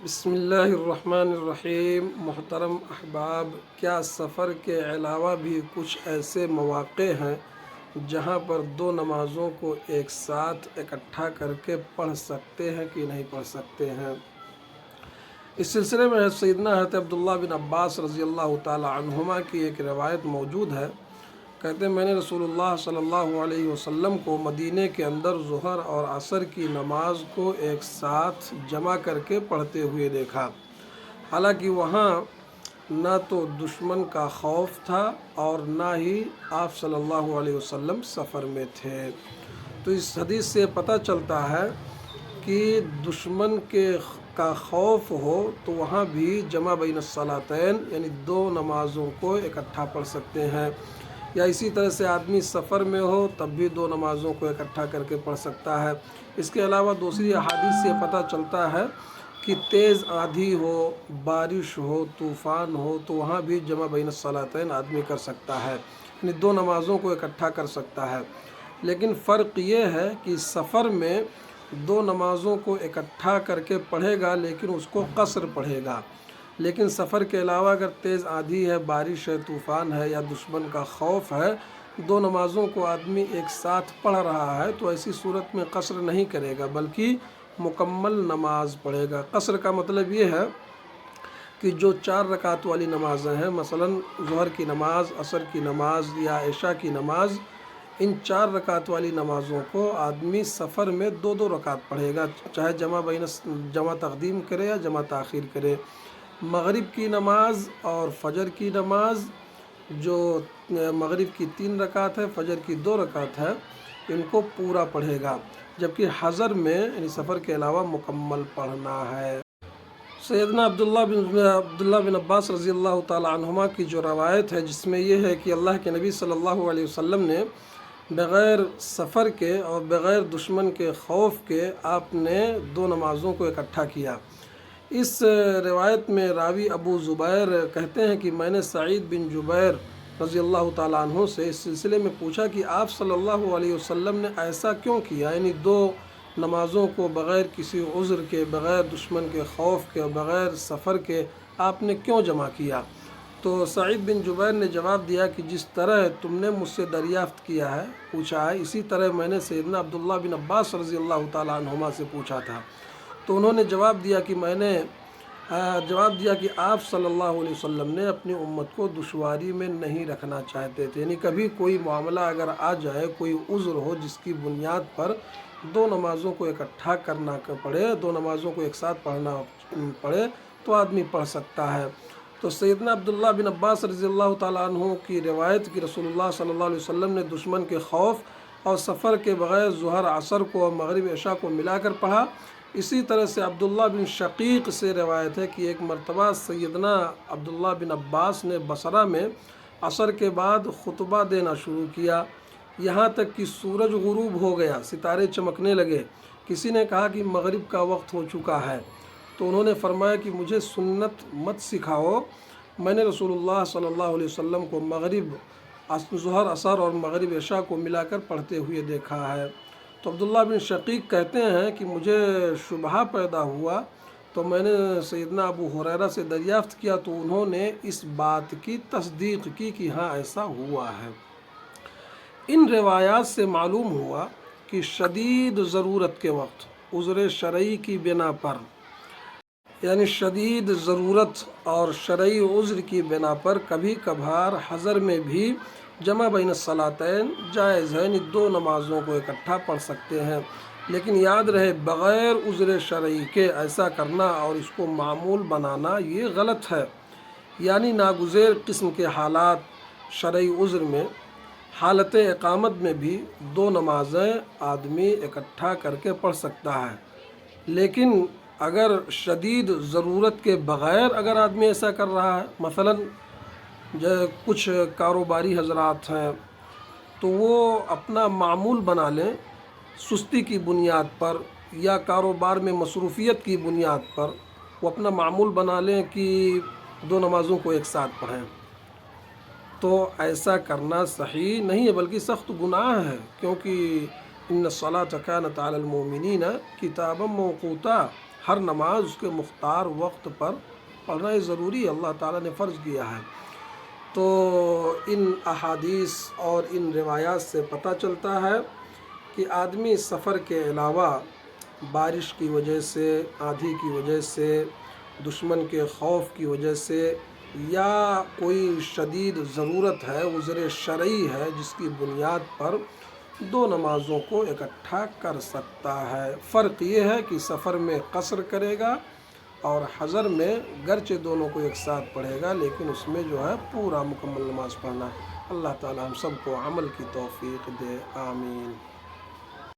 بسم اللہ الرحمن الرحیم۔ محترم احباب، کیا سفر کے علاوہ بھی کچھ ایسے مواقع ہیں جہاں پر دو نمازوں کو ایک ساتھ اکٹھا کر کے پڑھ سکتے ہیں کہ نہیں پڑھ سکتے ہیں؟ اس سلسلے میں سیدنا حضرت عبداللہ بن عباس رضی اللہ تعالی عنہما کی ایک روایت موجود ہے۔ کہتے ہیں میں نے رسول اللہ صلی اللہ علیہ وسلم کو مدینے کے اندر ظہر اور عصر کی نماز کو ایک ساتھ جمع کر کے پڑھتے ہوئے دیکھا، حالانکہ وہاں نہ تو دشمن کا خوف تھا اور نہ ہی آپ صلی اللہ علیہ وسلم سفر میں تھے۔ تو اس حدیث سے پتہ چلتا ہے کہ دشمن کا خوف ہو تو وہاں بھی جمع بین الصلاتین یعنی دو نمازوں کو اکٹھا پڑھ سکتے ہیں، یا اسی طرح سے آدمی سفر میں ہو تب بھی دو نمازوں کو اکٹھا کر کے پڑھ سکتا ہے۔ اس کے علاوہ دوسری احادیث سے پتہ چلتا ہے کہ تیز آندھی ہو، بارش ہو، طوفان ہو تو وہاں بھی جمع بین الصلاتین آدمی کر سکتا ہے، یعنی دو نمازوں کو اکٹھا کر سکتا ہے۔ لیکن فرق یہ ہے کہ سفر میں دو نمازوں کو اکٹھا کر کے پڑھے گا لیکن اس کو قصر پڑھے گا، لیکن سفر کے علاوہ اگر تیز آندھی ہے، بارش ہے، طوفان ہے یا دشمن کا خوف ہے، دو نمازوں کو آدمی ایک ساتھ پڑھ رہا ہے تو ایسی صورت میں قصر نہیں کرے گا بلکہ مکمل نماز پڑھے گا۔ قصر کا مطلب یہ ہے کہ جو 4 رکعت والی نمازیں ہیں، مثلا ظہر کی نماز، عصر کی نماز یا عشاء کی نماز، ان 4 رکعت والی نمازوں کو آدمی سفر میں 2 رکعت پڑھے گا، چاہے جمع تقدیم کرے یا جمع تاخیر کرے۔ مغرب کی نماز اور فجر کی نماز، جو مغرب کی 3 رکعت ہے، فجر کی 2 رکعت ہے، ان کو پورا پڑھے گا، جبکہ حضر میں یعنی سفر کے علاوہ مکمل پڑھنا ہے۔ سیدنا عبداللہ بن عباس رضی اللہ تعالی عنہما کی جو روایت ہے جس میں یہ ہے کہ اللہ کے نبی صلی اللہ علیہ وسلم نے بغیر سفر کے اور بغیر دشمن کے خوف کے آپ نے 2 نمازوں کو اکٹھا کیا۔ اس روایت میں راوی ابو زبیر کہتے ہیں کہ میں نے سعید بن جبیر رضی اللہ تعالیٰ عنہ سے اس سلسلے میں پوچھا کہ آپ صلی اللہ علیہ وسلم نے ایسا کیوں کیا، یعنی 2 نمازوں کو بغیر کسی عذر کے، بغیر دشمن کے خوف کے اور بغیر سفر کے آپ نے کیوں جمع کیا؟ تو سعید بن جبیر نے جواب دیا کہ جس طرح تم نے مجھ سے دریافت کیا ہے، پوچھا ہے، اسی طرح میں نے سیدنا عبداللہ بن عباس رضی اللہ تعالیٰ عنہما سے پوچھا تھا۔ تو انہوں نے جواب دیا کہ آپ صلی اللہ علیہ وسلم نے اپنی امت کو دشواری میں نہیں رکھنا چاہتے تھے، یعنی کبھی کوئی معاملہ اگر آ جائے، کوئی عذر ہو جس کی بنیاد پر 2 نمازوں کو اکٹھا کرنا پڑے، 2 نمازوں کو ایک ساتھ پڑھنا پڑے تو آدمی پڑھ سکتا ہے۔ تو سیدنا عبداللہ بن عباس رضی اللہ تعالیٰ عنہ کی روایت کی رسول اللہ صلی اللہ علیہ وسلم نے دشمن کے خوف اور سفر کے بغیر ظہر عصر کو اور مغرب عشاء کو ملا کر پڑھا۔ اسی طرح سے عبداللہ بن شقیق سے روایت ہے کہ ایک مرتبہ سیدنا عبداللہ بن عباس نے بصرہ میں عصر کے بعد خطبہ دینا شروع کیا، یہاں تک کہ سورج غروب ہو گیا، ستارے چمکنے لگے۔ کسی نے کہا کہ مغرب کا وقت ہو چکا ہے، تو انہوں نے فرمایا کہ مجھے سنت مت سکھاؤ، میں نے رسول اللہ صلی اللہ علیہ وسلم کو ظہر عصر اور مغرب عشاء کو ملا کر پڑھتے ہوئے دیکھا ہے۔ تو عبداللہ بن شقیق کہتے ہیں کہ مجھے شبہہ پیدا ہوا تو میں نے سیدنا ابو ہریرہ سے دریافت کیا تو انہوں نے اس بات کی تصدیق کی کہ ہاں ایسا ہوا ہے۔ ان روایات سے معلوم ہوا کہ شدید ضرورت کے وقت عذر شرعی کی بنا پر، یعنی شدید ضرورت اور شرعی عذر کی بنا پر کبھی کبھار حضر میں بھی جمع بین الصلاتین جائز ہے، یعنی 2 نمازوں کو اکٹھا پڑھ سکتے ہیں، لیکن یاد رہے بغیر عذر شرعی کے ایسا کرنا اور اس کو معمول بنانا یہ غلط ہے۔ یعنی ناگزیر قسم کے حالات شرعی عذر میں، حالت اقامت میں بھی 2 نمازیں آدمی اکٹھا کر کے پڑھ سکتا ہے، لیکن اگر شدید ضرورت کے بغیر اگر آدمی ایسا کر رہا ہے، مثلا کچھ کاروباری حضرات ہیں تو وہ اپنا معمول بنا لیں سستی کی بنیاد پر یا کاروبار میں مصروفیت کی بنیاد پر، وہ اپنا معمول بنا لیں کہ 2 نمازوں کو ایک ساتھ پڑھیں، تو ایسا کرنا صحیح نہیں ہے بلکہ سخت گناہ ہے، کیونکہ ان الصلاۃ کانت علی المؤمنین کتابا موقوتا، ہر نماز اس کے مختار وقت پر پڑھنا یہ ضروری ہے، اللہ تعالیٰ نے فرض کیا ہے۔ تو ان احادیث اور ان روایات سے پتہ چلتا ہے کہ آدمی سفر کے علاوہ بارش کی وجہ سے، آندھی کی وجہ سے، دشمن کے خوف کی وجہ سے، یا کوئی شدید ضرورت ہے، عذر شرعی ہے، جس کی بنیاد پر دو نمازوں کو اکٹھا کر سکتا ہے۔ فرق یہ ہے کہ سفر میں قصر کرے گا اور حضر میں گرچہ دونوں کو ایک ساتھ پڑھے گا، لیکن اس میں جو ہے پورا مکمل نماز پڑھنا ہے۔ اللہ تعالی ہم سب کو عمل کی توفیق دے، آمین۔